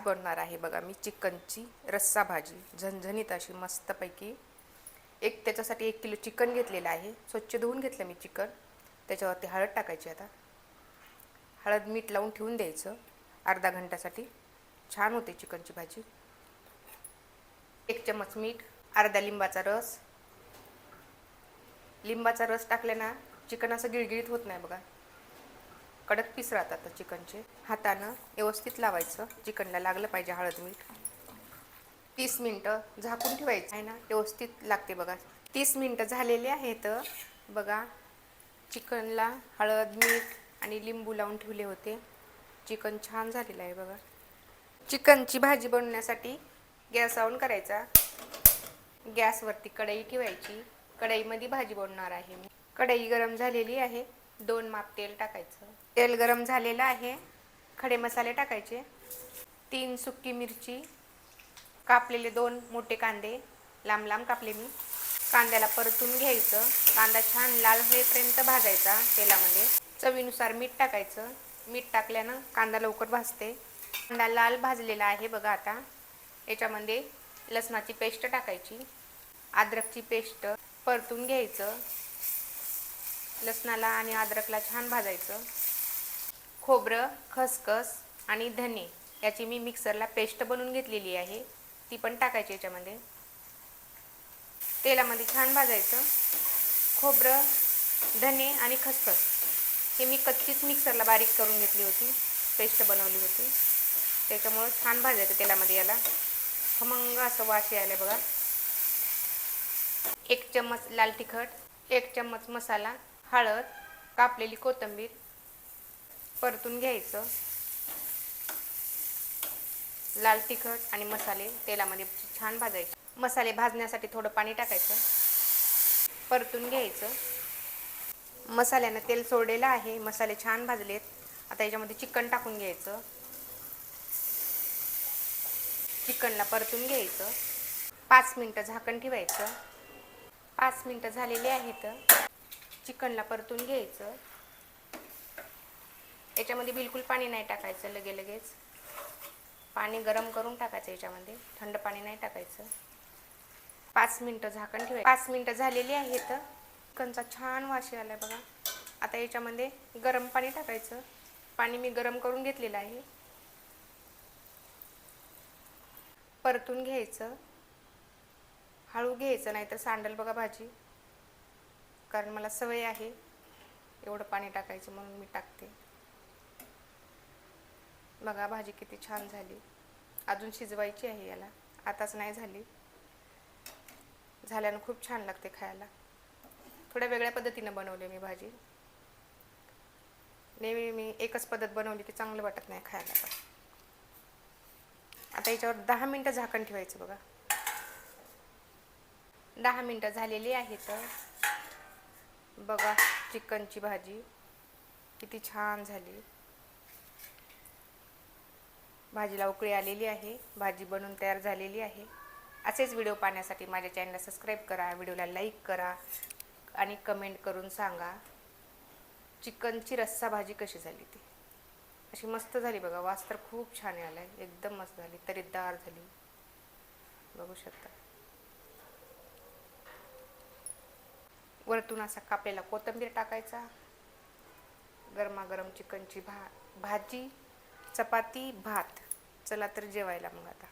बनणार आहे बघा मी चिकनची रस्सा भाजी, झणझणीत अशी मस्तपैकी. त्याच्यासाठी 1 किलो चिकन घेतलेलं आहे. स्वच्छ धुवून घेतलं मी चिकन. त्याच्यावरती हळद टाकायची. आता हळद मीठ लावून ठेवून द्यायचं अर्धा घंट्यासाठी. छान होते चिकनची भाजी. 1 चम्मच मीठ, अर्धा लिंबाचा रस. लिंबाचा रस टाकल्यानं चिकन असं गिळगिळीत होत नाही बघा, कडक पीस राहतात चिकनचे. हातानं व्यवस्थित लावायचं, चिकनला लागलं पाहिजे हळद मीठ. 30 मिनटं झाकून ठेवायचं आहे ना, व्यवस्थित लागते बघा. 30 मिनटं झालेले आहेत बघा. चिकनला हळद मीठ आणि लिंबू लावून ठेवले होते. चिकन छान झालेलं आहे बघा. चिकनची भाजी बनवण्यासाठी गॅस ऑन करायचा. गॅसवरती कढई ठेवायची. कढईमध्ये भाजी बनवणार आहे मी. कढई गरम झालेली आहे. 2 माप तेल टाकायचं. तेल गरम झालेलं आहे. खडे मसाले टाकायचे. 3 सुकी मिरची, कापलेले 2 मोठे कांदे लांब लांब कापले मी. कांद्याला परतून घ्यायचं. कांदा छान लाल होईपर्यंत भाजायचा तेलामध्ये. चवीनुसार मीठ टाकायचं. मीठ टाकल्यानं कांदा लवकर भाजते. कांदा लाल भाजलेला आहे बघा. आता याच्यामध्ये लसणाची पेस्ट टाकायची. अद्रकची पेस्ट परतून घ्यायचं. लसणाला आणि अद्रकला छान भाजायचं. खोबरं, खसखस आणि धने याची मी मिक्सरला पेस्ट बनवून घेतलेली आहे, ती पण टाकायची याच्यामध्ये. तेलामध्ये छान भाजायचं. खोबरं, धने आणि खसखस हे मी कच्चीच मिक्सरला बारीक करून घेतली होती, पेस्ट बनवली होती. त्याच्यामुळं छान भाजायचं तेलामध्ये. याला खमंग असं वास यायला बघा. 1 चम्मच लाल तिखट, 1 चम्मच मसाला, हळद, कापलेली कोथिंबीर परतून घ्यायचं. लाल तिखट आणि मसाले तेलामध्ये छान भाजायचे. मसाले भाजण्यासाठी थोडं पाणी टाकायचं. परतून घ्यायचं. मसाल्यानं तेल सोडलेलं आहे. मसाले छान भाजलेत. आता याच्यामध्ये चिकन टाकून घ्यायचं. चिकनला परतून घ्यायचं. 5 मिनटं झाकण ठेवायचं. 5 मिनटं झालेले आहेत. चिकनला परतून घ्यायचं. याच्यामध्ये बिलकुल पाणी नाही टाकायचं लगेच. पाणी गरम करून टाकायचं याच्यामध्ये, थंड पाणी नाही टाकायचं. 5 मिनटं झाकण ठेवायचं. 5 मिनटं झालेली आहेत. चिकनचा छान वास आलाय बघा. आता याच्यामध्ये गरम पाणी टाकायचं. पाणी मी गरम करून घेतलेलं आहे. परतून घ्यायचं. हळू घ्यायचं, नाहीतर सांडल बघा भाजी. कारण मला सवय आहे एवढं पाणी टाकायचं, म्हणून मी टाकते. बघा भाजी किती छान झाली. अजून शिजवायची आहे याला, आताच नाही झाली. झाल्यानं खूप छान लागते खायला. थोड्या वेगळ्या पद्धतीने बनवली मी भाजी. नेहमी मी एकच पद्धत बनवली की चांगलं वाटत नाही खायला. पण आता याच्यावर 10 मिनटं झाकण ठेवायचं बघा. 10 मिनटं झालेली आहेत बघा. चिकनची भाजी किती छान झाली. भाजीला उकळी आलेली आहे. भाजी बनवून तयार झालेली आहे. असेच व्हिडिओ पाहण्यासाठी माझ्या चॅनलला सबस्क्राईब करा, व्हिडिओला लाईक करा आणि कमेंट करून सांगा चिकनची रस्सा भाजी कशी झाली ती. अशी मस्त झाली बघा. वास तर खूप छान आलाय. एकदम मस्त झाली, तरीदार झाली. बघू शकता. वरतून असा कापलेला कोथिंबीर टाकायचा. गरमागरम चिकनची भाजी, चपाती, भात. चला तर जेवायला मग आता.